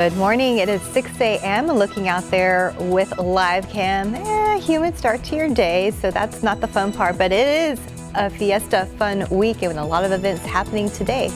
Good morning. It is 6 a.m. Looking out there with live cam. Humid start to your day, so that's not the fun part, but it is a Fiesta fun week and a lot of events happening today.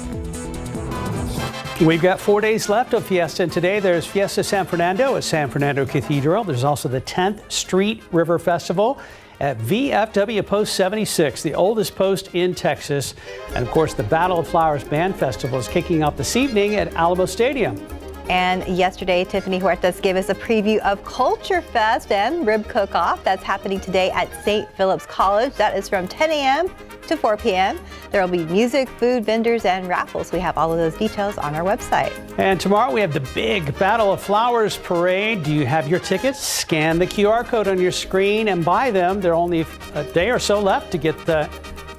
We've got 4 days left of Fiesta, and today there's Fiesta San Fernando at San Fernando Cathedral. There's also the 10th Street River Festival at VFW Post 76, the oldest post in Texas. And of course, the Battle of Flowers Band Festival is kicking off this evening at Alamo Stadium. And yesterday, Tiffany Huertas gave us a preview of Culture Fest and Rib Cook-Off. That's happening today at St. Philip's College. That is from 10 a.m. to 4 p.m. There will be music, food, vendors, and raffles. We have all of those details on our website. And tomorrow we have the big Battle of Flowers Parade. Do you have your tickets? Scan the QR code on your screen and buy them. There are only a day or so left to get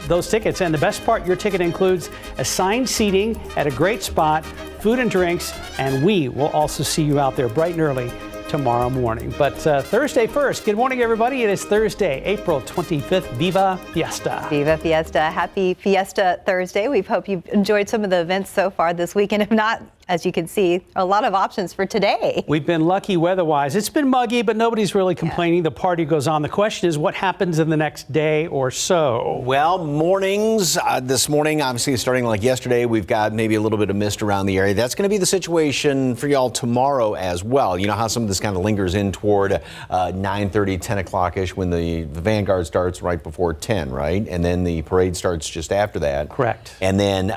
those tickets. And the best part, your ticket includes assigned seating at a great spot, food and drinks, and we will also see you out there bright and early tomorrow morning. But Thursday first. Good morning, everybody. It is Thursday, April 25th. Viva Fiesta. Viva Fiesta. Happy Fiesta Thursday. We hope you've enjoyed some of the events so far this weekend. If not, as you can see, a lot of options for today. We've been lucky weather-wise. It's been muggy, but nobody's really complaining. The party goes on. The question is, what happens in the next day or so? Well, mornings, this morning, obviously starting like yesterday, we've got maybe a little bit of mist around the area. That's going to be the situation for y'all tomorrow as well. You know how some of this kind of lingers in toward 9:30, 10 o'clock-ish when the Vanguard starts right before 10, right? And then the parade starts just after that. Correct. And then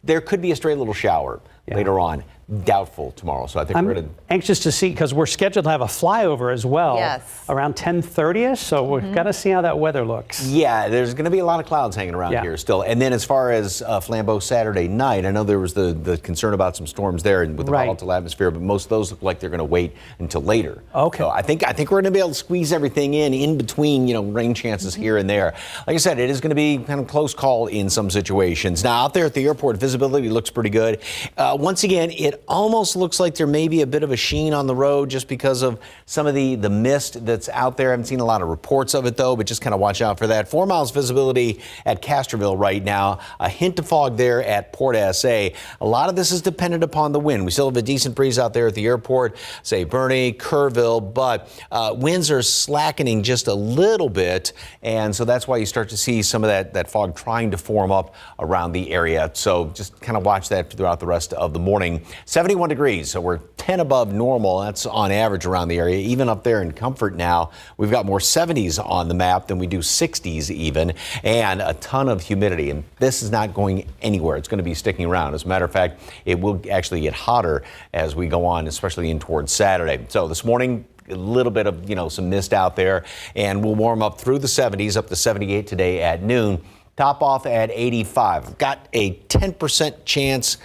there could be a stray little shower later on. Doubtful tomorrow, so I think we're going to... anxious to see, because we're scheduled to have a flyover as well. Yes. Around 10:30ish, so we've got to see how that weather looks. Yeah, there's going to be a lot of clouds hanging around here still. And then as far as Flambeau Saturday night, I know there was the concern about some storms there and with the volatile atmosphere, but most of those look like they're going to wait until later. Okay. So I think we're going to be able to squeeze everything in between, rain chances here and there. Like I said, it is going to be kind of close call in some situations. Now, out there at the airport, visibility looks pretty good. Once again, it almost looks like there may be a bit of a sheen on the road just because of some of the mist that's out there. I haven't seen a lot of reports of it, though, but just kind of watch out for that. 4 miles visibility at Castroville right now. A hint of fog there at Port SA. A lot of this is dependent upon the wind. We still have a decent breeze out there at the airport, say Bernie, Kerrville, but winds are slackening just a little bit, and so that's why you start to see some of that fog trying to form up around the area. So just kind of watch that throughout the rest of the morning. 71 degrees, so we're 10 above normal. That's on average around the area. Even up there in Comfort now, we've got more 70s on the map than we do 60s even, and a ton of humidity. And this is not going anywhere. It's going to be sticking around. As a matter of fact, it will actually get hotter as we go on, especially in towards Saturday. So this morning, a little bit of, some mist out there, and we'll warm up through the 70s, up to 78 today at noon. Top off at 85. Got a 10% chance.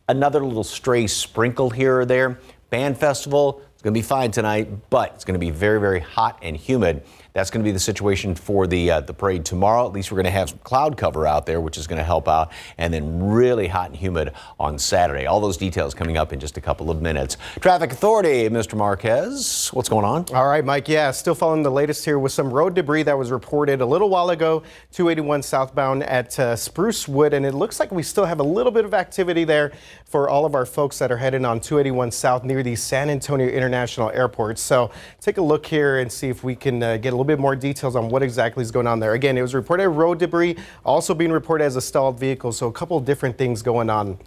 Another little stray sprinkle here or there. Band festival, it's going to be fine tonight, but it's going to be very, very hot and humid. That's going to be the situation for the parade tomorrow. At least we're going to have some cloud cover out there, which is going to help out, and then really hot and humid on Saturday. All those details coming up in just a couple of minutes. Traffic Authority, Mr. Marquez, what's going on? All right, Mike. Yeah, still following the latest here with some road debris that was reported a little while ago, 281 southbound at Sprucewood, and it looks like we still have a little bit of activity there for all of our folks that are heading on 281 south near the San Antonio International Airport. So take a look here and see if we can get a little bit more details on what exactly is going on there. Again, it was reported road debris, also being reported as a stalled vehicle, so a couple of different things going on.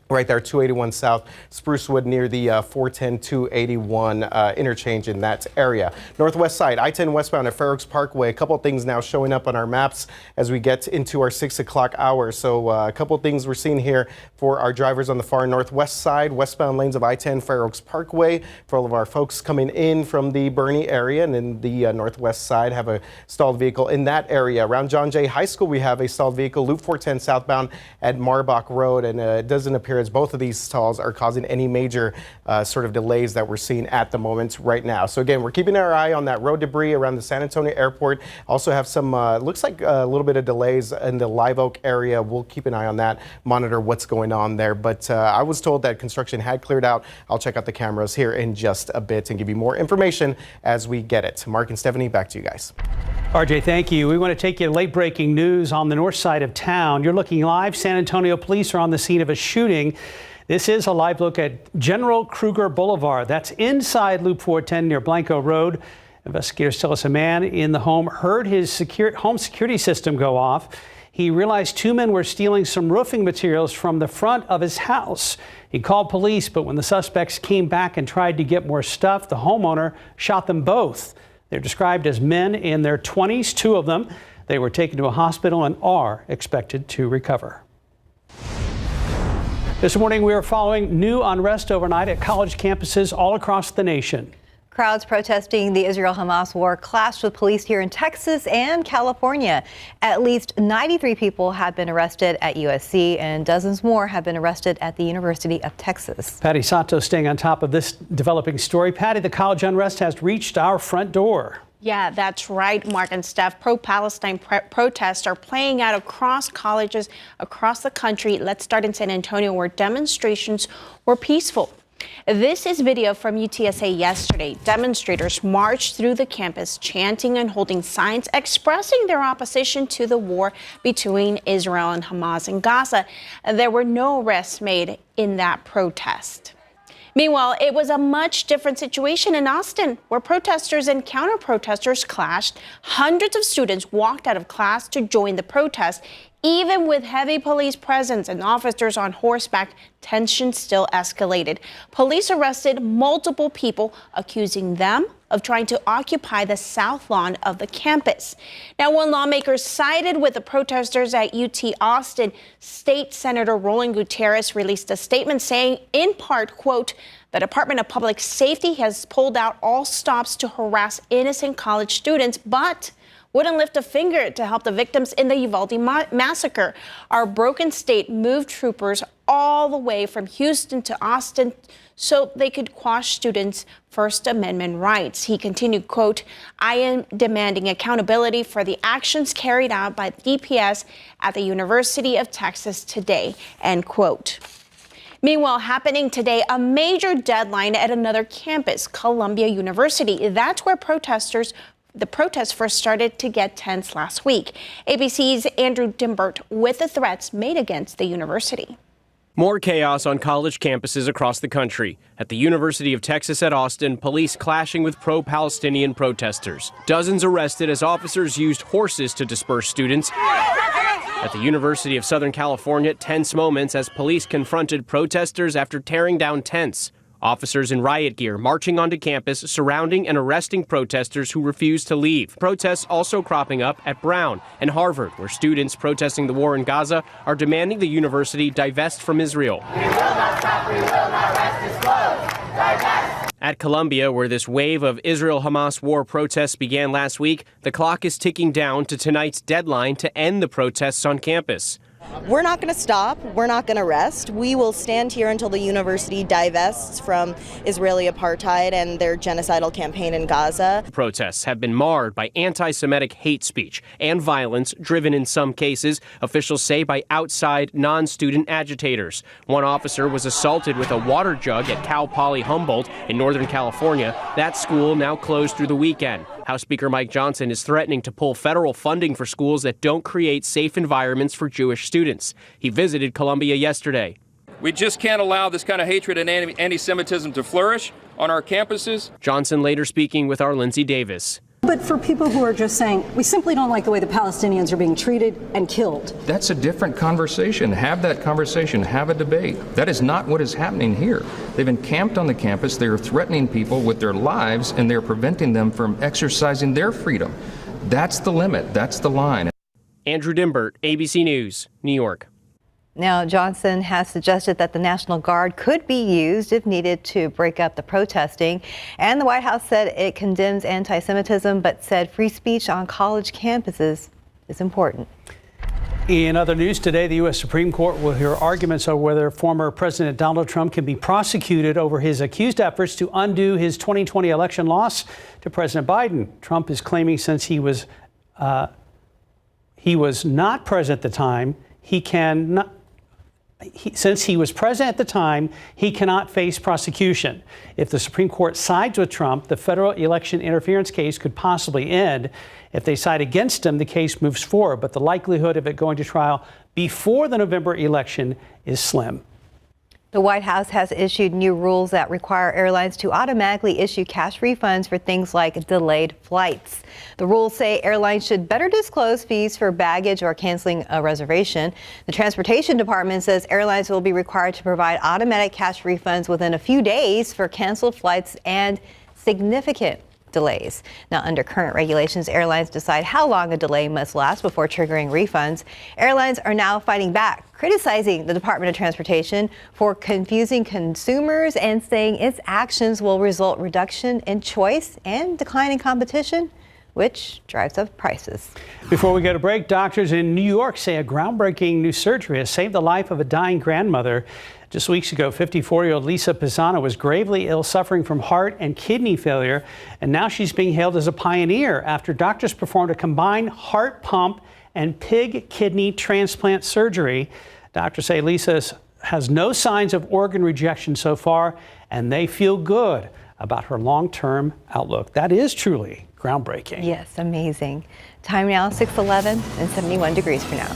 Right there, 281 South, Sprucewood near the 410-281 interchange in that area. Northwest side, I-10 westbound at Fair Oaks Parkway. A couple of things now showing up on our maps as we get into our 6 o'clock hour. So a couple of things we're seeing here for our drivers on the far northwest side, westbound lanes of I-10 Fair Oaks Parkway. For all of our folks coming in from the Bernie area and in the northwest side, have a stalled vehicle in that area. Around John Jay High School, we have a stalled vehicle, Loop 410 southbound at Marbach Road, and it doesn't appear as both of these stalls are causing any major sort of delays that we're seeing at the moment right now. So again, we're keeping our eye on that road debris around the San Antonio Airport. Also have some, looks like a little bit of delays in the Live Oak area. We'll keep an eye on that, monitor what's going on there. But I was told that construction had cleared out. I'll check out the cameras here in just a bit and give you more information as we get it. Mark and Stephanie, back to you guys. RJ, thank you. We want to take you to late breaking news on the north side of town. You're looking live. San Antonio police are on the scene of a shooting. This is a live look at General Kruger Boulevard. That's inside Loop 410 near Blanco Road. Investigators tell us a man in the home heard his home security system go off. He realized two men were stealing some roofing materials from the front of his house. He called police, but when the suspects came back and tried to get more stuff, the homeowner shot them both. They're described as men in their 20s, two of them. They were taken to a hospital and are expected to recover. This morning, we are following new unrest overnight at college campuses all across the nation. Crowds protesting the Israel-Hamas war clashed with police here in Texas and California. At least 93 people have been arrested at USC and dozens more have been arrested at the University of Texas. Patty Sato staying on top of this developing story. Patty, the college unrest has reached our front door. Yeah, that's right, Mark and Steph. Pro-Palestine protests are playing out across colleges across the country. Let's start in San Antonio, where demonstrations were peaceful. This is video from UTSA yesterday. Demonstrators marched through the campus, chanting and holding signs expressing their opposition to the war between Israel and Hamas in Gaza. There were no arrests made in that protest. Meanwhile, it was a much different situation in Austin, where protesters and counter-protesters clashed. Hundreds of students walked out of class to join the protest. Even with heavy police presence and officers on horseback, tension still escalated. Police arrested multiple people, accusing them of trying to occupy the south lawn of the campus. Now, one lawmaker sided with the protesters at UT Austin. State Senator Roland Gutierrez released a statement saying, in part, quote, "The Department of Public Safety has pulled out all stops to harass innocent college students, but wouldn't lift a finger to help the victims in the Uvalde massacre. Our broken state moved troopers all the way from Houston to Austin so they could quash students' First Amendment rights." He continued, quote, "I am demanding accountability for the actions carried out by DPS at the University of Texas today," end quote. Meanwhile, happening today, a major deadline at another campus, Columbia University. That's where the protests first started to get tense last week. ABC's Andrew Dimbert with the threats made against the university. More chaos on college campuses across the country. At the University of Texas at Austin, police clashing with pro-Palestinian protesters. Dozens arrested as officers used horses to disperse students. At the University of Southern California, tense moments as police confronted protesters after tearing down tents. Officers in riot gear marching onto campus, surrounding and arresting protesters who refused to leave. Protests also cropping up at Brown and Harvard, where students protesting the war in Gaza are demanding the university divest from Israel. We will not stop, we will not rest, it's closed. Divest. At Columbia, where this wave of Israel-Hamas war protests began last week, the clock is ticking down to tonight's deadline to end the protests on campus. We're not going to stop. We're not going to rest. We will stand here until the university divests from Israeli apartheid and their genocidal campaign in Gaza. Protests have been marred by anti-Semitic hate speech and violence, driven in some cases, officials say, by outside non-student agitators. One officer was assaulted with a water jug at Cal Poly Humboldt in Northern California. That school now closed through the weekend. House Speaker Mike Johnson is threatening to pull federal funding for schools that don't create safe environments for Jewish students. He visited Columbia yesterday. We just can't allow this kind of hatred and anti-Semitism to flourish on our campuses. Johnson later speaking with our Lindsay Davis. But for people who are just saying, we simply don't like the way the Palestinians are being treated and killed. That's a different conversation. Have that conversation. Have a debate. That is not what is happening here. They've encamped on the campus. They are threatening people with their lives, and they're preventing them from exercising their freedom. That's the limit. That's the line. Andrew Dimbert, ABC News, New York. Now, Johnson has suggested that the National Guard could be used if needed to break up the protesting. And the White House said it condemns anti-Semitism, but said free speech on college campuses is important. In other news today, the U.S. Supreme Court will hear arguments over whether former President Donald Trump can be prosecuted over his accused efforts to undo his 2020 election loss to President Biden. Trump is claiming since he was not president at the time, since he was president at the time, he cannot face prosecution. If the Supreme Court sides with Trump, the federal election interference case could possibly end. If they side against him, the case moves forward, but the likelihood of it going to trial before the November election is slim. The White House has issued new rules that require airlines to automatically issue cash refunds for things like delayed flights. The rules say airlines should better disclose fees for baggage or canceling a reservation. The Transportation Department says airlines will be required to provide automatic cash refunds within a few days for canceled flights and significant delays. Now, under current regulations, airlines decide how long a delay must last before triggering refunds. Airlines are now fighting back, criticizing the Department of Transportation for confusing consumers and saying its actions will result in reduction in choice and decline in competition, which drives up prices. Before we go to break, doctors in New York say a groundbreaking new surgery has saved the life of a dying grandmother. Just weeks ago, 54-year-old Lisa Pisano was gravely ill, suffering from heart and kidney failure, and now she's being hailed as a pioneer after doctors performed a combined heart pump and pig kidney transplant surgery. Doctors say Lisa has no signs of organ rejection so far, and they feel good about her long-term outlook. That is truly groundbreaking. Yes, amazing. Time now, 6:11 and 71 degrees for now.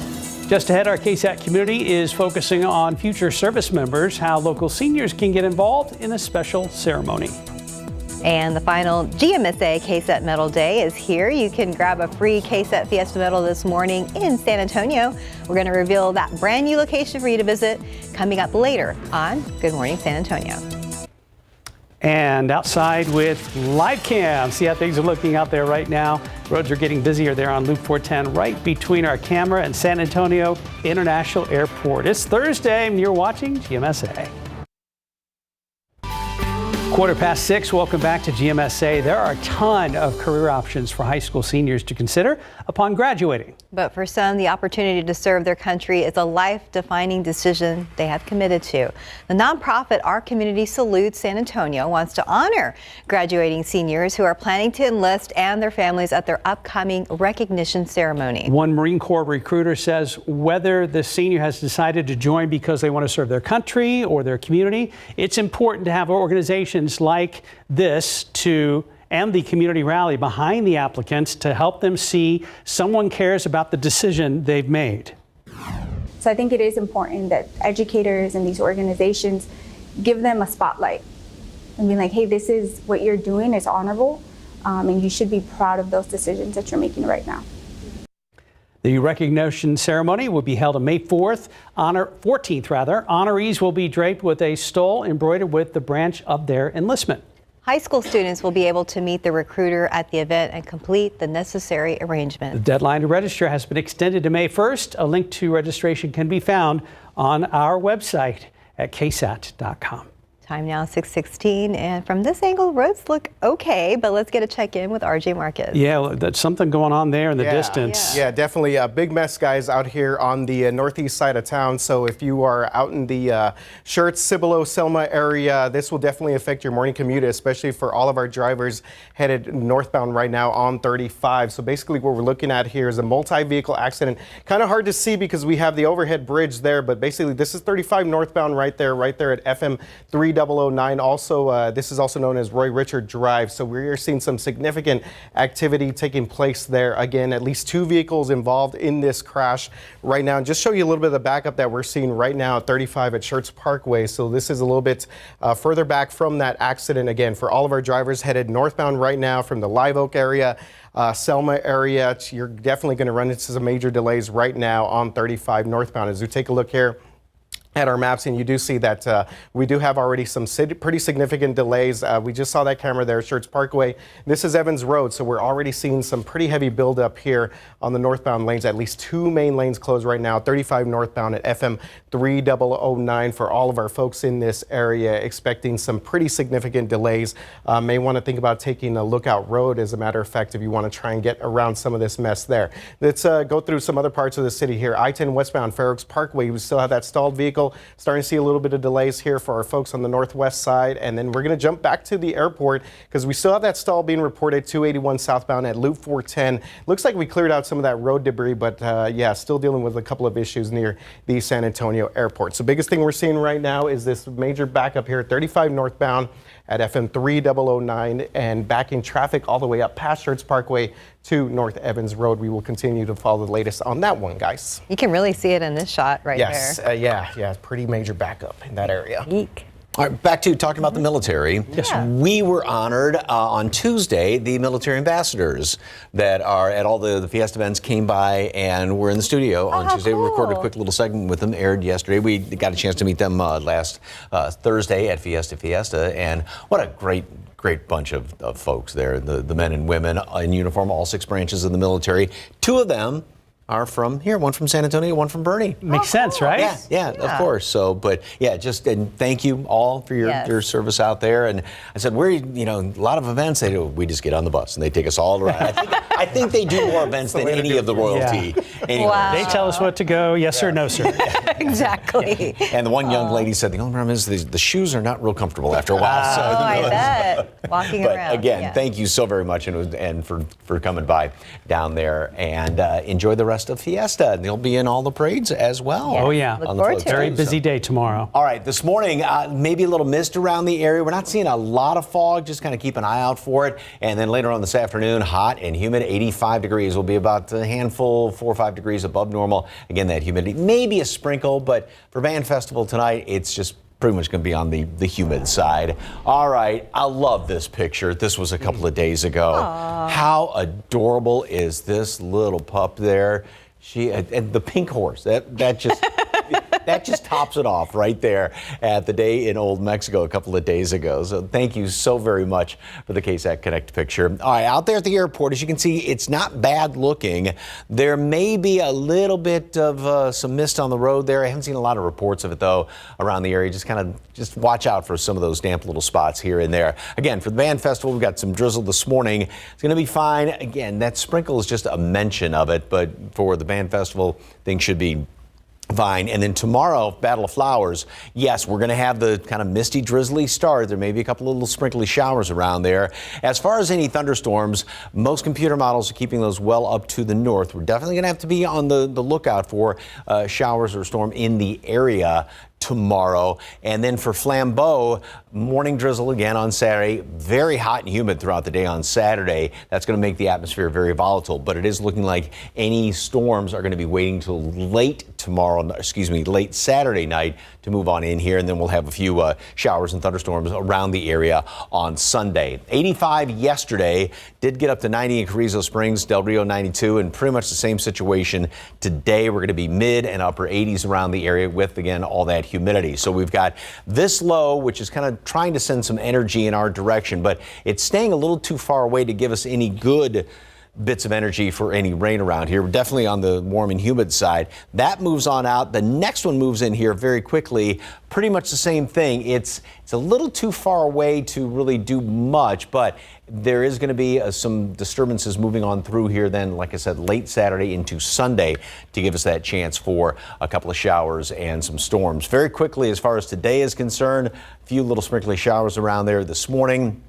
Just ahead, our KSAT community is focusing on future service members, how local seniors can get involved in a special ceremony. And the final GMSA KSAT Medal Day is here. You can grab a free KSAT Fiesta medal this morning in San Antonio. We're going to reveal that brand new location for you to visit coming up later on Good Morning San Antonio. And outside with live cam, see how things are looking out there right now. Roads are getting busier there on Loop 410, right between our camera and San Antonio International Airport. It's Thursday and you're watching GMSA. 6:15. Welcome back to GMSA. There are a ton of career options for high school seniors to consider upon graduating. But for some, the opportunity to serve their country is a life-defining decision they have committed to. The nonprofit Our Community Salutes San Antonio wants to honor graduating seniors who are planning to enlist and their families at their upcoming recognition ceremony. One Marine Corps recruiter says whether the senior has decided to join because they want to serve their country or their community, it's important to have organizations like this and the community rally behind the applicants to help them see someone cares about the decision they've made. So I think it is important that educators and these organizations give them a spotlight and be like, hey, this is what you're doing is honorable, and you should be proud of those decisions that you're making right now. The recognition ceremony will be held on May 14th. Honorees will be draped with a stole embroidered with the branch of their enlistment. High school students will be able to meet the recruiter at the event and complete the necessary arrangements. The deadline to register has been extended to May 1st. A link to registration can be found on our website at ksat.com. Time now 6:16, and from this angle, roads look okay, but let's get a check-in with RJ Marcus. Yeah, that's something going on there in the distance. Yeah, definitely a big mess, guys, out here on the northeast side of town. So if you are out in the Schertz, Cibolo, Selma area, this will definitely affect your morning commute, especially for all of our drivers headed northbound right now on 35. So basically what we're looking at here is a multi-vehicle accident. Kind of hard to see because we have the overhead bridge there, but basically this is 35 northbound right there at FM 3009. Also, this is also known as Roy Richard Drive. So we're seeing some significant activity taking place there. Again, at least 2 vehicles involved in this crash right now. And just show you a little bit of the backup that we're seeing right now at 35 at Schertz Parkway. So this is a little bit further back from that accident. Again, for all of our drivers headed northbound right now from the Live Oak area, Selma area, you're definitely going to run into some major delays right now on 35 northbound. As we take a look here at our maps, and you do see that we do have already some pretty significant delays. We just saw that camera there, Schertz Parkway. This is Evans Road, so we're already seeing some pretty heavy buildup here on the northbound lanes. At least 2 main lanes closed right now, 35 northbound at FM 3009 for all of our folks in this area, expecting some pretty significant delays. May want to think about taking a Lookout Road, as a matter of fact, if you want to try and get around some of this mess there. Let's go through some other parts of the city here. I-10 westbound, Fair Oaks Parkway, we still have that stalled vehicle. Starting to see a little bit of delays here for our folks on the northwest side. And then we're going to jump back to the airport because we still have that stall being reported 281 southbound at Loop 410. Looks like we cleared out some of that road debris, but yeah, still dealing with a couple of issues near the San Antonio airport. So biggest thing we're seeing right now is this major backup here at 35 northbound at FM 3009 and backing traffic all the way up past Schertz Parkway to North Evans Road. We will continue to follow the latest on that one, guys. You can really see it in this shot right there. Yes, yeah, pretty major backup in that area. Eek. All right, back to talking about the military. Yes. We were honored on Tuesday. The military ambassadors that are at all the Fiesta events came by and were in the studio on Tuesday. Cool. We recorded a quick little segment with them, aired yesterday. We got a chance to meet them last Thursday at Fiesta, and what a great bunch of folks there. The men and women in uniform, all 6 branches of the military. 2 of them are from here, one from San Antonio, one from Bernie. Makes sense, right? Yeah, of course. So, but yeah, and thank you all for your service out there. And I said, a lot of events, we just get on the bus and they take us all around. I think they do more events than any of the royalty. Anyway. Wow. They tell us what to go, yes or no, sir. Exactly. And the one young lady said, the only problem is the shoes are not real comfortable after a while. So, I bet. Walking around. Again, thank you so very much and for coming by down there, and enjoy the rest of Fiesta. And they'll be in all the parades as well. Yes. Oh, yeah. Look forward to it. Very busy day tomorrow. All right, this morning, maybe a little mist around the area. We're not seeing a lot of fog, just kind of keep an eye out for it. And then later on this afternoon, hot and humid, 85 degrees. Will be about a handful, 4 or 5 degrees above normal. Again, that humidity, maybe a sprinkle, but for Band Festival tonight, it's just pretty much going to be on the humid side. All right, I love this picture. This was a couple of days ago. Aww. How adorable is this little pup there? And the pink horse, that just that just tops it off right there at the day in Old Mexico a couple of days ago. So thank you so very much for the KSAT Connect picture. All right, out there at the airport, as you can see, it's not bad looking. There may be a little bit of some mist on the road there. I haven't seen a lot of reports of it, though, around the area. Just watch out for some of those damp little spots here and there. Again, for the Band Festival, we've got some drizzle this morning. It's going to be fine. Again, that sprinkle is just a mention of it, but for the Band Festival, things should be fine. And then tomorrow, Battle of Flowers, yes, we're going to have the kind of misty, drizzly start. There may be a couple of little sprinkly showers around there. As far as any thunderstorms, most computer models are keeping those well up to the north. We're definitely going to have to be on the lookout for showers or storm in the area tomorrow. And then for Flambeau, morning drizzle again on Saturday. Very hot and humid throughout the day on Saturday. That's going to make the atmosphere very volatile, but it is looking like any storms are going to be waiting till late Saturday night to move on in here, and then we'll have a few showers and thunderstorms around the area on Sunday. 85 yesterday, did get up to 90 in Carrizo Springs, Del Rio 92, and pretty much the same situation today. We're going to be mid and upper 80s around the area with, again, all that humidity. So we've got this low, which is kind of trying to send some energy in our direction, but it's staying a little too far away to give us any good bits of energy for any rain around here. We're definitely on the warm and humid side. That moves on out. The next one moves in here very quickly. Pretty much the same thing. It's a little too far away to really do much, but there is going to be some disturbances moving on through here then, like I said, late Saturday into Sunday to give us that chance for a couple of showers and some storms. Very quickly, as far as today is concerned, a few little sprinkly showers around there this morning.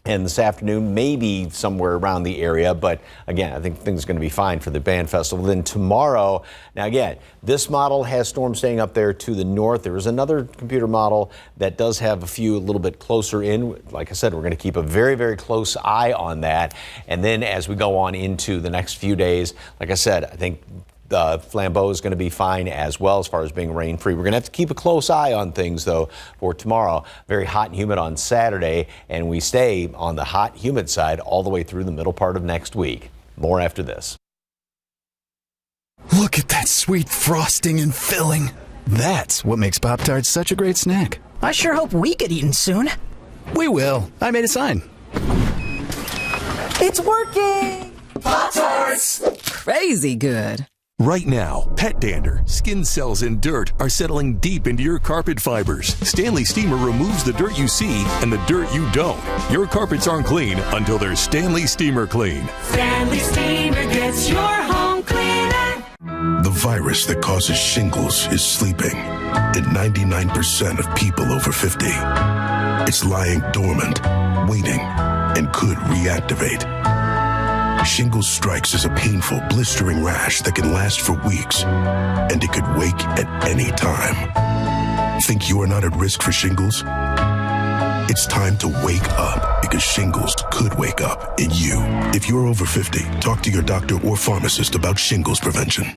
And this afternoon, maybe somewhere around the area. But again, I think things are going to be fine for the Band Festival. Then tomorrow, now again, this model has storms staying up there to the north. There is another computer model that does have a few a little bit closer in. Like I said, we're going to keep a very, very close eye on that. And then as we go on into the next few days, like I said, I think Flambeau is going to be fine as well as far as being rain-free. We're going to have to keep a close eye on things, though, for tomorrow. Very hot and humid on Saturday, and we stay on the hot, humid side all the way through the middle part of next week. More after this. Look at that sweet frosting and filling. That's what makes Pop-Tarts such a great snack. I sure hope we get eaten soon. We will. I made a sign. It's working! Pop-Tarts! Crazy good. Right now, pet dander, skin cells, and dirt are settling deep into your carpet fibers. Stanley Steamer removes the dirt you see and the dirt you don't. Your carpets aren't clean until they're Stanley Steamer clean. Stanley Steamer gets your home cleaner. The virus that causes shingles is sleeping in 99% of people over 50. It's lying dormant, waiting, and could reactivate. Shingles strikes as a painful, blistering rash that can last for weeks, and it could wake at any time. Think you are not at risk for shingles? It's time to wake up because shingles could wake up in you. If you're over 50, talk to your doctor or pharmacist about shingles prevention.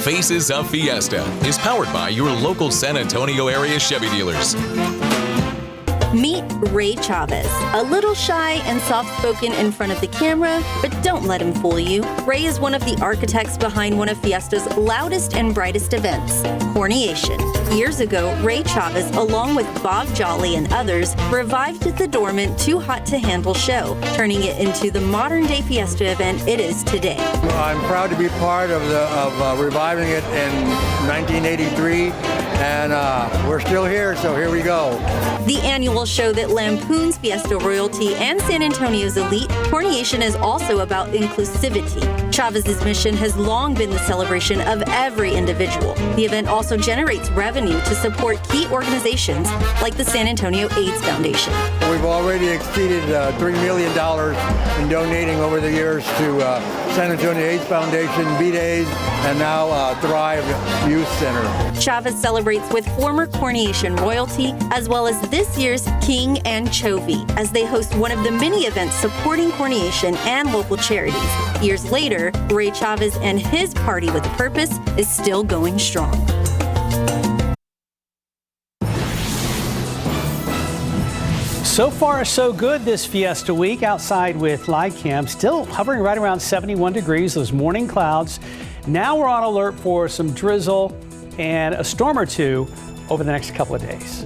Faces of Fiesta is powered by your local San Antonio area Chevy dealers. Meet Ray Chavez, a little shy and soft-spoken in front of the camera, but don't let him fool you. Ray is one of the architects behind one of Fiesta's loudest and brightest events, Corniation. Years ago, Ray Chavez, along with Bob Jolly and others, revived the dormant Too Hot to Handle show, turning it into the modern-day Fiesta event it is today. I'm proud to be part of reviving it in 1983, and we're still here, so here we go. The annual show that lampoons Fiesta royalty and San Antonio's elite, Corniation is also about inclusivity. Chavez's mission has long been the celebration of every individual. The event also generates revenue to support key organizations like the San Antonio AIDS Foundation. We've already exceeded $3 million in donating over the years to San Antonio AIDS Foundation, Beat AIDS, and now Thrive Youth Center. Chavez celebrates with former Corniation royalty, as well as this year's King and Chovy, as they host one of the many events supporting Corniation and local charities. Years later, Ray Chavez and his Party with a Purpose is still going strong. So far, so good this Fiesta week. Outside with live cam, still hovering right around 71 degrees, those morning clouds. Now we're on alert for some drizzle and a storm or two over the next couple of days.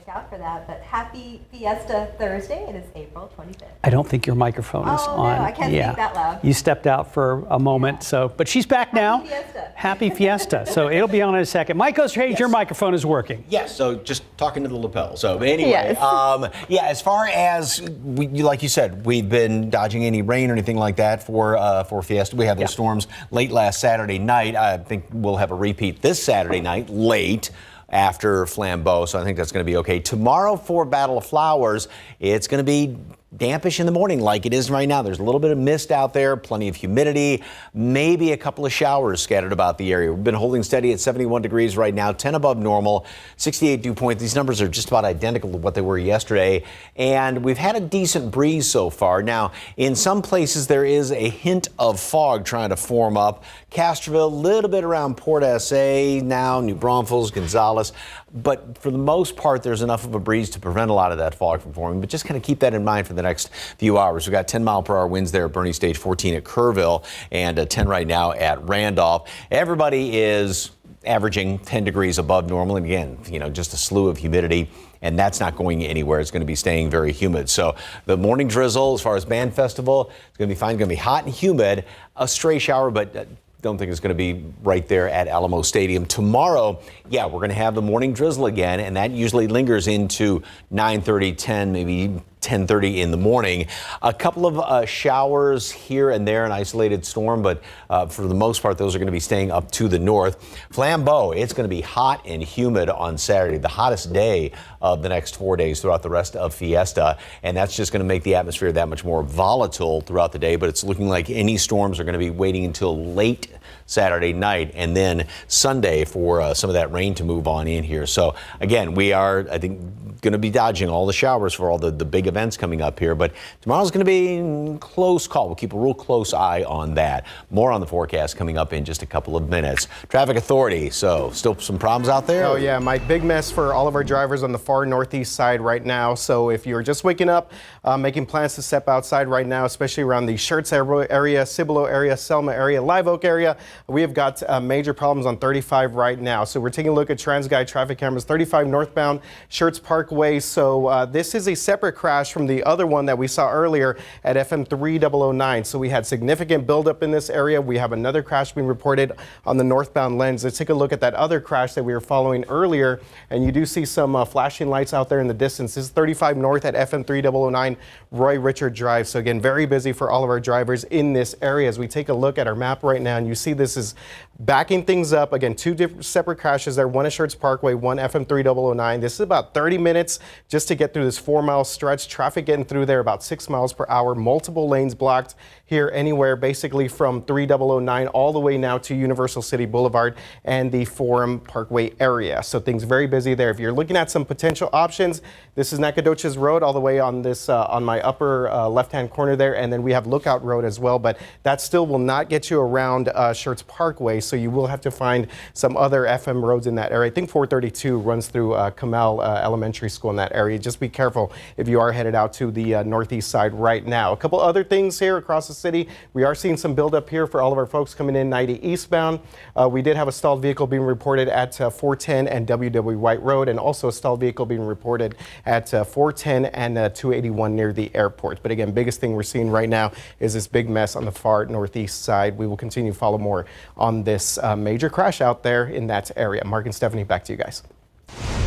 Out for that, but happy Fiesta Thursday. It is April 25th. I don't think your microphone is on. No, I can't speak that loud. You stepped out for a moment, but she's back now. Fiesta. Happy Fiesta. So it'll be on in a second. Mike Osterhage, your microphone is working. Yes, so just talking to the lapel. So anyway, yes. As far as, like you said, we've been dodging any rain or anything like that for Fiesta. We had those storms late last Saturday night. I think we'll have a repeat this Saturday night, late after Flambeau, so I think that's going to be okay. Tomorrow for Battle of Flowers, it's going to be dampish in the morning like it is right now. There's a little bit of mist out there, plenty of humidity, maybe a couple of showers scattered about the area. We've been holding steady at 71 degrees right now, 10 above normal, 68 dew point. These numbers are just about identical to what they were yesterday, and we've had a decent breeze so far. Now, in some places there is a hint of fog trying to form up. Castroville, a little bit around Port SA, now New Braunfels, Gonzales, but for the most part there's enough of a breeze to prevent a lot of that fog from forming, but just kind of keep that in mind for the next few hours. We've got 10-mile-per-hour winds there at Bernie Stage, 14 at Kerrville, and 10 right now at Randolph. Everybody is averaging 10 degrees above normal, and again, just a slew of humidity, and that's not going anywhere. It's going to be staying very humid. So the morning drizzle, as far as Band Festival, it's going to be fine. It's going to be hot and humid. A stray shower, but don't think it's going to be right there at Alamo Stadium. Tomorrow, we're going to have the morning drizzle again, and that usually lingers into 9:30, 10, maybe 10:30 in the morning. A couple of showers here and there, an isolated storm, but for the most part, those are going to be staying up to the north. Flambeau, it's going to be hot and humid on Saturday, the hottest day of the next 4 days throughout the rest of Fiesta, and that's just going to make the atmosphere that much more volatile throughout the day, but it's looking like any storms are going to be waiting until late Saturday night and then Sunday for some of that rain to move on in here. So again, we are, I think, going to be dodging all the showers for all the big events coming up here, but tomorrow's going to be close call. We'll keep a real close eye on that. More on the forecast coming up in just a couple of minutes. Traffic Authority, so still some problems out there? Oh yeah, Mike, big mess for all of our drivers on the far northeast side right now. So if you're just waking up, making plans to step outside right now, especially around the Schertz area, Cibolo area, Selma area, Live Oak area, we have got major problems on 35 right now. So we're taking a look at TransGuide traffic cameras, 35 northbound, Schertz Parkway. So this is a separate crash from the other one that we saw earlier at FM 3009. So we had significant buildup in this area. We have another crash being reported on the northbound lens. Let's take a look at that other crash that we were following earlier. And you do see some flashing lights out there in the distance. This is 35 north at FM 3009 Roy Richard Drive. So again, very busy for all of our drivers in this area. As we take a look at our map right now, and you see this this is backing things up. Again, two different separate crashes there, one at Schertz Parkway, one FM 3009. This is about 30 minutes just to get through this 4-mile stretch. Traffic getting through there about 6 miles per hour, multiple lanes blocked here anywhere basically from 3009 all the way now to Universal City Boulevard and the Forum Parkway area. So things very busy there. If you're looking at some potential options, this is Nacogdoches Road all the way on this on my upper left-hand corner there, and then we have Lookout Road as well, but that still will not get you around Schertz Parkway, so you will have to find some other FM roads in that area. I think 432 runs through Kamel Elementary School in that area. Just be careful if you are headed out to the northeast side right now. A couple other things here across the city. We are seeing some buildup here for all of our folks coming in 90 eastbound. We did have a stalled vehicle being reported at 410 and WW White Road, and also a stalled vehicle being reported at 410 and 281 near the airport. But again, biggest thing we're seeing right now is this big mess on the far northeast side. We will continue to follow more on this major crash out there in that area. Mark and Stephanie, back to you guys.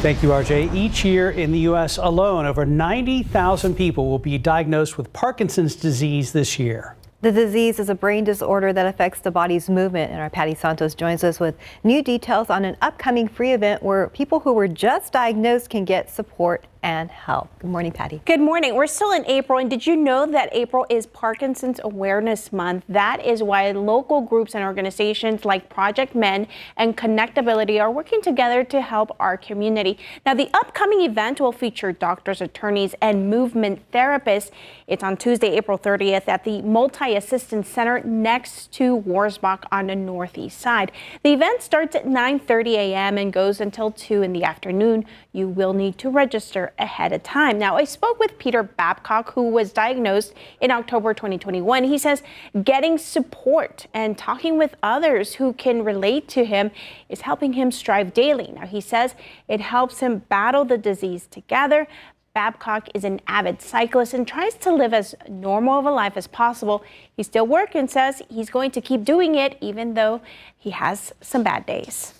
Thank you, RJ. Each year in the U.S. alone, over 90,000 people will be diagnosed with Parkinson's disease this year. The disease is a brain disorder that affects the body's movement, and our Patty Santos joins us with new details on an upcoming free event where people who were just diagnosed can get support and help. Good morning, Patty. Good morning. We're still in April, and did you know that April is Parkinson's Awareness Month? That is why local groups and organizations like Project Men and Connectability are working together to help our community. Now, the upcoming event will feature doctors, attorneys, and movement therapists. It's on Tuesday, April 30th at the Multi-Assistance Center next to Warsbach on the northeast side. The event starts at 9:30 a.m. and goes until 2 in the afternoon. You will need to register ahead of time. Now, I spoke with Peter Babcock, who was diagnosed in October 2021. He says getting support and talking with others who can relate to him is helping him strive daily. Now, he says it helps him battle the disease together. Babcock is an avid cyclist and tries to live as normal of a life as possible. He's still working and says he's going to keep doing it even though he has some bad days.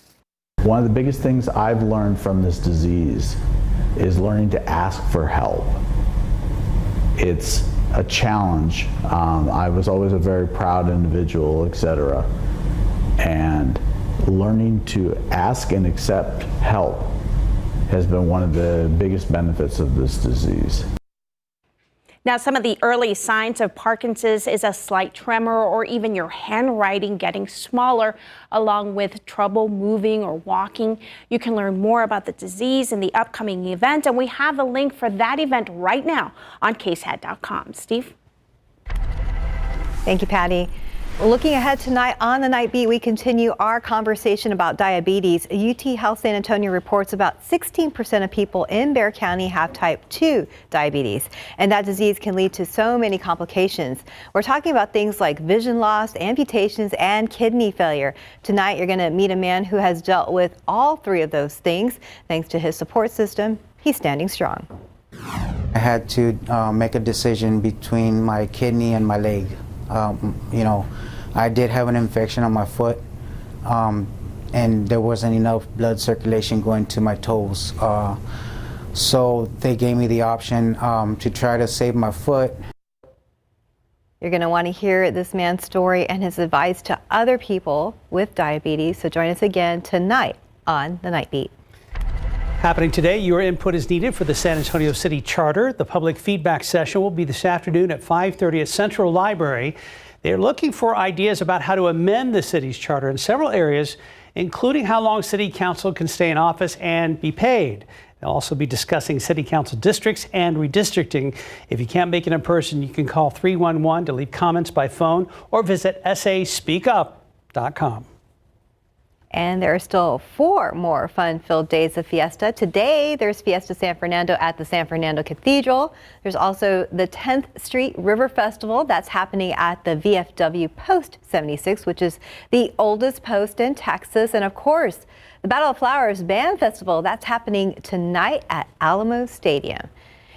One of the biggest things I've learned from this disease is learning to ask for help. It's a challenge. I was always a very proud individual, etc. And learning to ask and accept help has been one of the biggest benefits of this disease. Now, some of the early signs of Parkinson's is a slight tremor or even your handwriting getting smaller, along with trouble moving or walking. You can learn more about the disease in the upcoming event, and we have a link for that event right now on KSAT.com. Steve? Thank you, Patty. Looking ahead tonight on the Night Beat, we continue our conversation about diabetes. UT Health San Antonio reports about 16% of people in Bexar County have type 2 diabetes, and that disease can lead to so many complications. We're talking about things like vision loss, amputations, and kidney failure. Tonight, you're going to meet a man who has dealt with all three of those things. Thanks to his support system, he's standing strong. I had to make a decision between my kidney and my leg. I did have an infection on my foot, and there wasn't enough blood circulation going to my toes. So they gave me the option to try to save my foot. You're going to want to hear this man's story and his advice to other people with diabetes. So join us again tonight on the Night Beat. Happening today, your input is needed for the San Antonio City Charter. The public feedback session will be this afternoon at 5:30 at Central Library. They're looking for ideas about how to amend the city's charter in several areas, including how long city council can stay in office and be paid. They'll also be discussing city council districts and redistricting. If you can't make it in person, you can call 311 to leave comments by phone or visit saspeakup.com. And there are still 4 more fun-filled days of Fiesta. Today, there's Fiesta San Fernando at the San Fernando Cathedral. There's also the 10th Street River Festival that's happening at the VFW Post 76, which is the oldest post in Texas. And of course, the Battle of Flowers Band Festival, that's happening tonight at Alamo Stadium.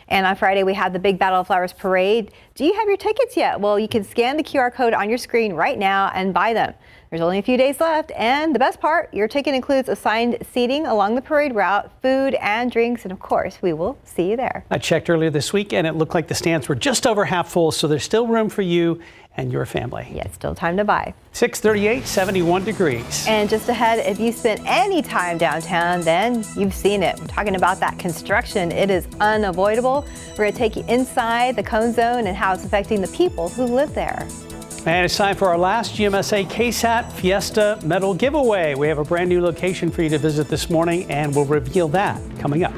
And on Friday, we have the big Battle of Flowers Parade. Do you have your tickets yet? Well, you can scan the QR code on your screen right now and buy them. There's only a few days left, and the best part, your ticket includes assigned seating along the parade route, food and drinks, and of course, we will see you there. I checked earlier this week, and it looked like the stands were just over half full, so there's still room for you and your family. Yeah, still time to buy. 6:38, 71 degrees. And just ahead, if you spent any time downtown, then you've seen it. We're talking about that construction. It is unavoidable. We're going to take you inside the cone zone and how it's affecting the people who live there. And it's time for our last GMSA KSAT Fiesta medal giveaway. We have a brand new location for you to visit this morning, and we'll reveal that coming up.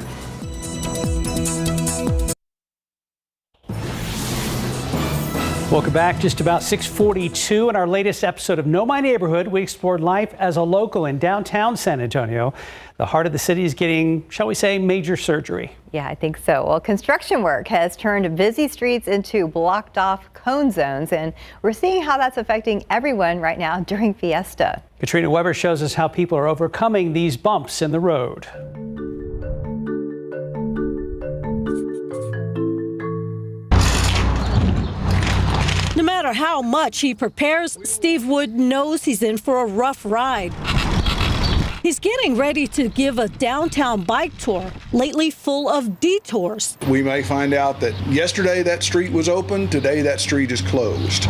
Welcome back. Just about 6:42. In our latest episode of Know My Neighborhood, we explored life as a local in downtown San Antonio. The heart of the city is getting, shall we say, major surgery. Yeah, I think so. Well, construction work has turned busy streets into blocked off cone zones, and we're seeing how that's affecting everyone right now during Fiesta. Katrina Weber shows us how people are overcoming these bumps in the road. No matter how much he prepares, Steve Wood knows he's in for a rough ride. He's getting ready to give a downtown bike tour, lately full of detours. We may find out that yesterday that street was open, today that street is closed.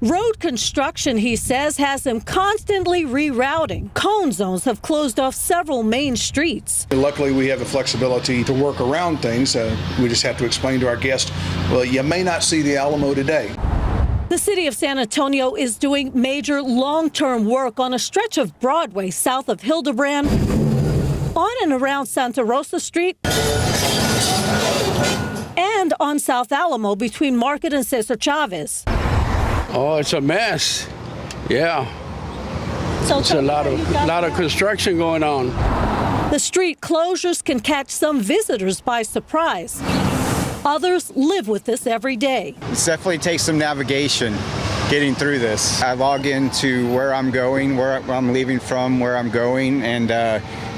Road construction, he says, has him constantly rerouting. Cone zones have closed off several main streets. Luckily, we have the flexibility to work around things. We just have to explain to our guests, well, you may not see the Alamo today. The city of San Antonio is doing major long-term work on a stretch of Broadway south of Hildebrand, on and around Santa Rosa Street, and on South Alamo between Market and Cesar Chavez. Oh, it's a mess. Yeah. So it's a lot of construction going on. The street closures can catch some visitors by surprise. Others live with this every day. It definitely takes some navigation getting through this. I log into where I'm going, where I'm leaving from, where I'm going, and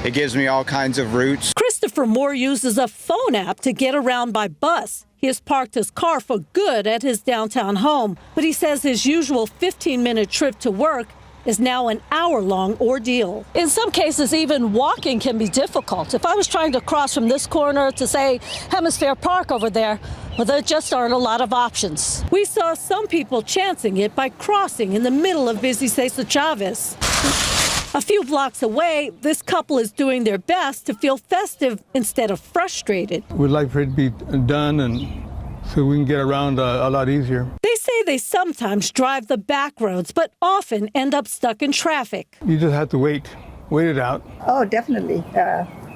it gives me all kinds of routes. Christopher Moore uses a phone app to get around by bus. He has parked his car for good at his downtown home, but he says his usual 15-minute trip to work is now an hour-long ordeal. In some cases, even walking can be difficult. If I was trying to cross from this corner to, say, Hemisphere Park over there, well, there just aren't a lot of options. We saw some people chancing it by crossing in the middle of busy Cesar Chavez. A few blocks away, this couple is doing their best to feel festive instead of frustrated. We'd like for it to be done and so we can get around a lot easier. They say they sometimes drive the back roads, but often end up stuck in traffic. You just have to wait it out. Oh, definitely.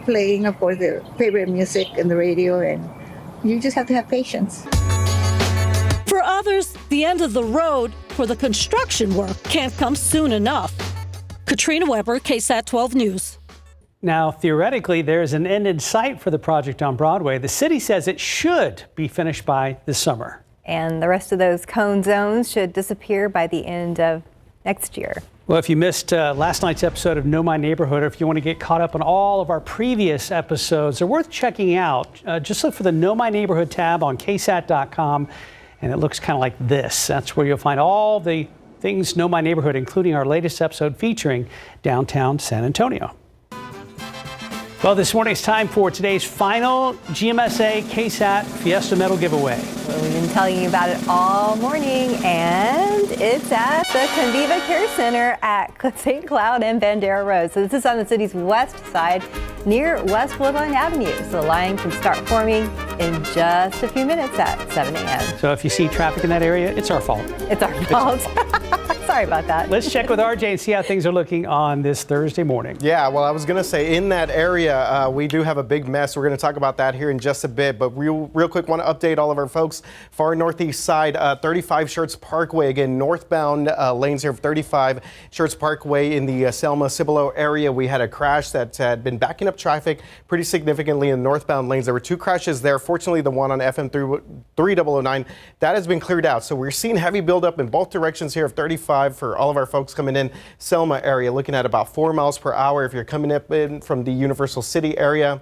Playing, of course, their favorite music and the radio, and you just have to have patience. For others, the end of the road for the construction work can't come soon enough. Katrina Weber, KSAT 12 News. Now, theoretically, there's an end in sight for the project on Broadway. The city says it should be finished by this summer. And the rest of those cone zones should disappear by the end of next year. Well, if you missed last night's episode of Know My Neighborhood, or if you want to get caught up on all of our previous episodes, they're worth checking out. Just look for the Know My Neighborhood tab on KSAT.com, and it looks kind of like this. That's where you'll find all the things Know My Neighborhood, including our latest episode featuring downtown San Antonio. Well, this morning it's time for today's final GMSA KSAT Fiesta Medal giveaway. Well, we've been telling you about it all morning, and it's at the Conviva Care Center at St. Cloud and Bandera Road. So this is on the city's west side near West Woodline Avenue. So the line can start forming in just a few minutes at 7 a.m. So if you see traffic in that area, it's our fault. It's our fault. Sorry about that. Let's check with RJ and see how things are looking on this Thursday morning. Yeah, well, I was going to say in that area, we do have a big mess. We're going to talk about that here in just a bit. But real quick, want to update all of our folks. Far northeast side, 35 Shirts Parkway. Again, northbound lanes here of 35 Shirts Parkway in the Selma-Cibolo area. We had a crash that had been backing up traffic pretty significantly in northbound lanes. There were two crashes there. Fortunately, the one on FM 3009, that has been cleared out. So we're seeing heavy buildup in both directions here of 35 for all of our folks coming in Selma area, looking at about 4 miles per hour if you're coming up in from the Universal City area.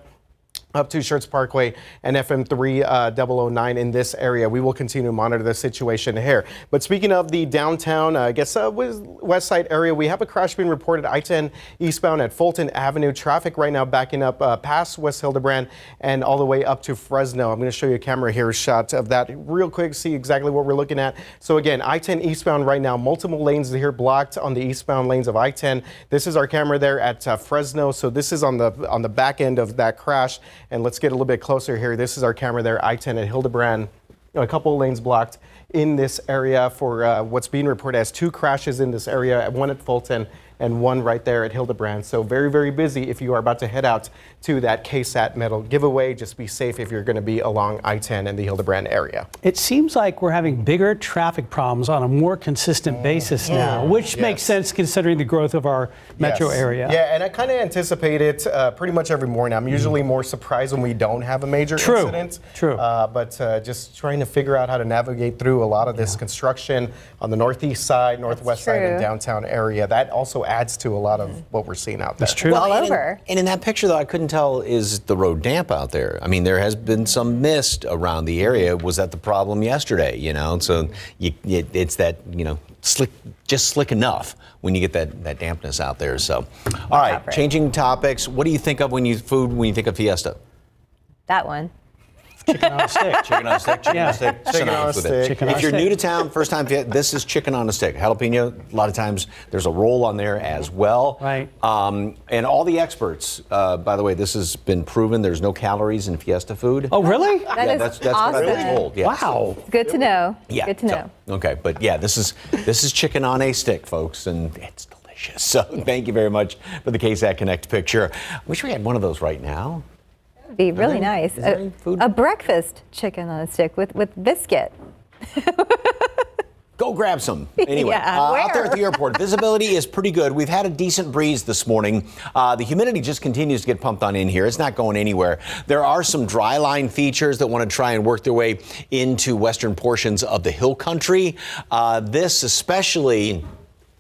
up to Schertz Parkway and FM 3009 in this area. We will continue to monitor the situation here. But speaking of the downtown, west side area, we have a crash being reported I-10 eastbound at Fulton Avenue. Traffic right now backing up past West Hildebrand and all the way up to Fresno. I'm going to show you a camera here shot of that real quick, see exactly what we're looking at. So again, I-10 eastbound right now, multiple lanes here blocked on the eastbound lanes of I-10. This is our camera there at Fresno. So this is on the back end of that crash. And let's get a little bit closer here. This is our camera there, I-10 at Hildebrand. A couple of lanes blocked in this area for what's being reported as 2 crashes in this area, one at Fulton and one right there at Hildebrand. So very, very busy if you are about to head out to that KSAT medal giveaway. Just be safe if you're going to be along I-10 in the Hildebrand area. It seems like we're having bigger traffic problems on a more consistent basis now, which makes sense considering the growth of our metro area. Yeah, and I kind of anticipate it pretty much every morning. I'm usually more surprised when we don't have a major incident. But just trying to figure out how to navigate through a lot of this construction on the northeast side, northwest side, and downtown area. That also adds to a lot of what we're seeing out there. That's true. All over. And in that picture, though, I couldn't tell, is the road damp out there? I mean, there has been some mist around the area. Was that the problem yesterday? You know, so it's that, you know, slick enough when you get that dampness out there. So, all right, changing topics. What do you think of when you think of Fiesta? That one. Chicken on a stick. Chicken on a stick, chicken on a stick. Chicken on a stick. If you're new to town, first time, this is chicken on a stick. Jalapeno, a lot of times there's a roll on there as well. Right. And all the experts, by the way, this has been proven, there's no calories in Fiesta food. Oh, really? That's what I've been told. Yes. Wow. Good to know. Yeah. Good to know. Okay, but yeah, this is chicken on a stick, folks, and it's delicious. So thank you very much for the KSAT Connect picture. Wish we had one of those right now. Be really nice. A breakfast chicken on a stick with biscuit. Go grab some. Anyway, out there at the airport, visibility is pretty good. We've had a decent breeze this morning. The humidity just continues to get pumped on in here. It's not going anywhere. There are some dry line features that want to try and work their way into western portions of the hill country. This especially,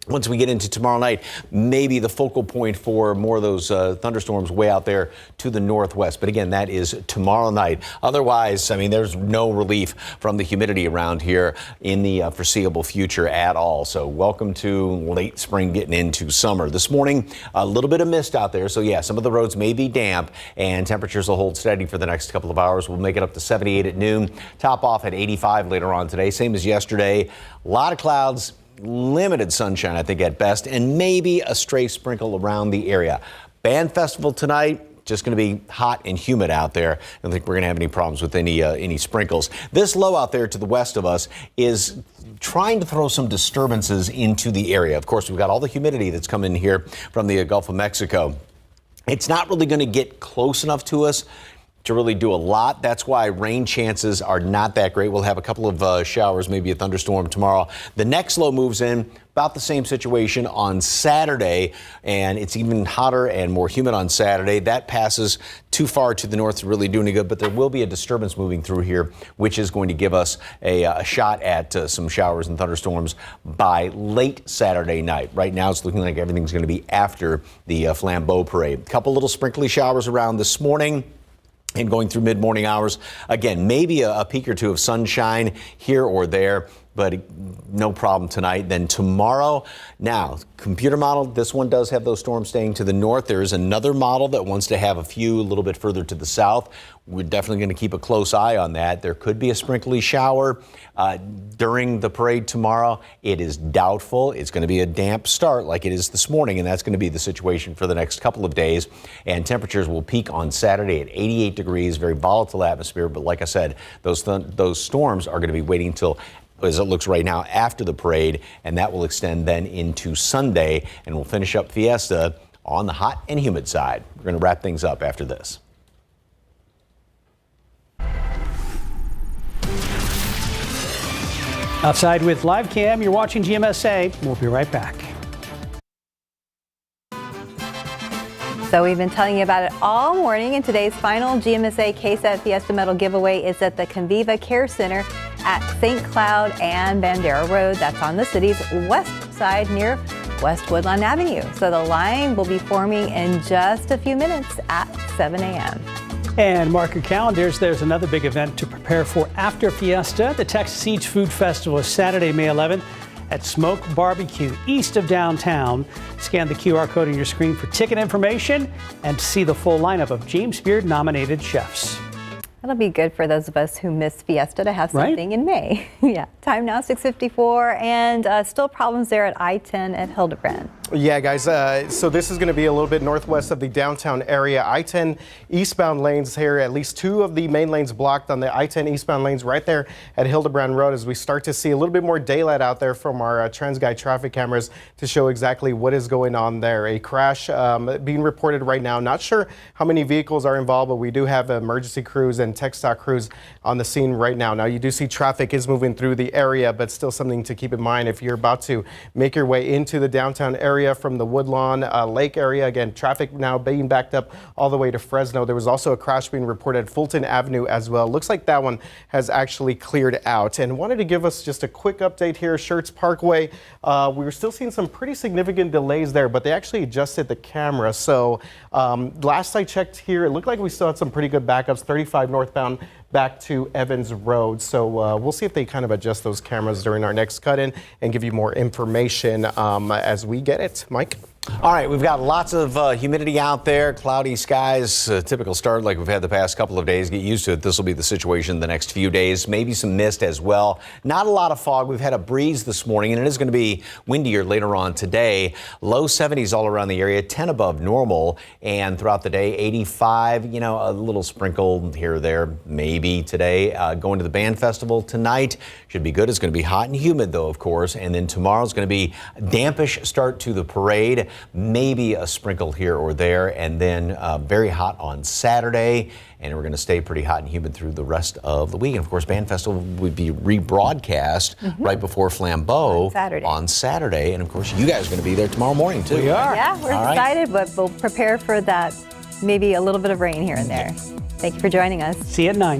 once we get into tomorrow night, maybe the focal point for more of those thunderstorms way out there to the northwest. But again, that is tomorrow night. Otherwise, I mean, there's no relief from the humidity around here in the foreseeable future at all. So welcome to late spring getting into summer. This morning, a little bit of mist out there. So yeah, some of the roads may be damp and temperatures will hold steady for the next couple of hours. We'll make it up to 78 at noon, top off at 85 later on today. Same as yesterday. A lot of clouds. Limited sunshine, I think, at best, and maybe a stray sprinkle around the area. Band festival tonight, just going to be hot and humid out there. I don't think we're going to have any problems with any sprinkles. This low out there to the west of us is trying to throw some disturbances into the area. Of course, we've got all the humidity that's come in here from the Gulf of Mexico. It's not really going to get close enough to us to really do a lot. That's why rain chances are not that great. We'll have a couple of showers, maybe a thunderstorm tomorrow. The next low moves in, about the same situation on Saturday, and it's even hotter and more humid on Saturday. That passes too far to the north to really do any good, but there will be a disturbance moving through here, which is going to give us a shot at some showers and thunderstorms by late Saturday night. Right now, it's looking like everything's going to be after the Flambeau Parade. A couple little sprinkly showers around this morning. And going through mid-morning hours, again, maybe a peak or two of sunshine here or there, but no problem tonight. Then tomorrow, now, computer model, this one does have those storms staying to the north. There is another model that wants to have a few a little bit further to the south. We're definitely going to keep a close eye on that. There could be a sprinkly shower during the parade tomorrow. It is doubtful. It's going to be a damp start like it is this morning, and that's going to be the situation for the next couple of days. And temperatures will peak on Saturday at 88 degrees, very volatile atmosphere. But like I said, those storms are going to be waiting until, as it looks right now, after the parade, and that will extend then into Sunday, and we'll finish up Fiesta on the hot and humid side. We're going to wrap things up after this. Outside with Live Cam, you're watching GMSA. We'll be right back. So we've been telling you about it all morning, and today's final GMSA KSAT Fiesta Medal giveaway is at the Conviva Care Center at St. Cloud and Bandera Road. That's on the city's west side near West Woodlawn Avenue. So the line will be forming in just a few minutes at 7 a.m. And mark your calendars. There's another big event to prepare for after Fiesta. The Texas Eats Food Festival is Saturday, May 11th at Smoke Barbecue east of downtown. Scan the QR code on your screen for ticket information and to see the full lineup of James Beard nominated chefs. That'll be good for those of us who missed Fiesta to have something in May. Yeah. Time now 6:54, and still problems there at I-10 at Hildebrand. Yeah, guys, so this is going to be a little bit northwest of the downtown area. I-10 eastbound lanes here, at least two of the main lanes blocked on the I-10 eastbound lanes right there at Hildebrand Road as we start to see a little bit more daylight out there from our TransGuide traffic cameras to show exactly what is going on there. A crash being reported right now. Not sure how many vehicles are involved, but we do have emergency crews and tech stock crews on the scene right now. Now, you do see traffic is moving through the area, but still something to keep in mind if you're about to make your way into the downtown area from the Woodlawn Lake area. Again, traffic now being backed up all the way to Fresno. There was also a crash being reported at Fulton Avenue as well. Looks like that one has actually cleared out. And wanted to give us just a quick update here. Schertz Parkway, we were still seeing some pretty significant delays there, but they actually adjusted the camera. So last I checked here, it looked like we still had some pretty good backups, 35 northbound back to Evans Road. So we'll see if they kind of adjust those cameras during our next cut-in and give you more information as we get it. Mike? All right, we've got lots of humidity out there, cloudy skies, typical start like we've had the past couple of days. Get used to it. This will be the situation the next few days. Maybe some mist as well. Not a lot of fog. We've had a breeze this morning, and it is going to be windier later on today. Low 70s all around the area, 10 above normal, and throughout the day, 85. You know, a little sprinkle here or there, maybe today. Going to the band festival tonight should be good. It's going to be hot and humid, though, of course. And then tomorrow's going to be a dampish start to the parade. Maybe a sprinkle here or there, and then very hot on Saturday, and we're going to stay pretty hot and humid through the rest of the week. And of course, Band Festival would be rebroadcast right before Flambeau on Saturday, and of course, you guys are going to be there tomorrow morning too. We are. Yeah, we're excited, but we'll prepare for that. Maybe a little bit of rain here and there. Thank you for joining us. See you at 9.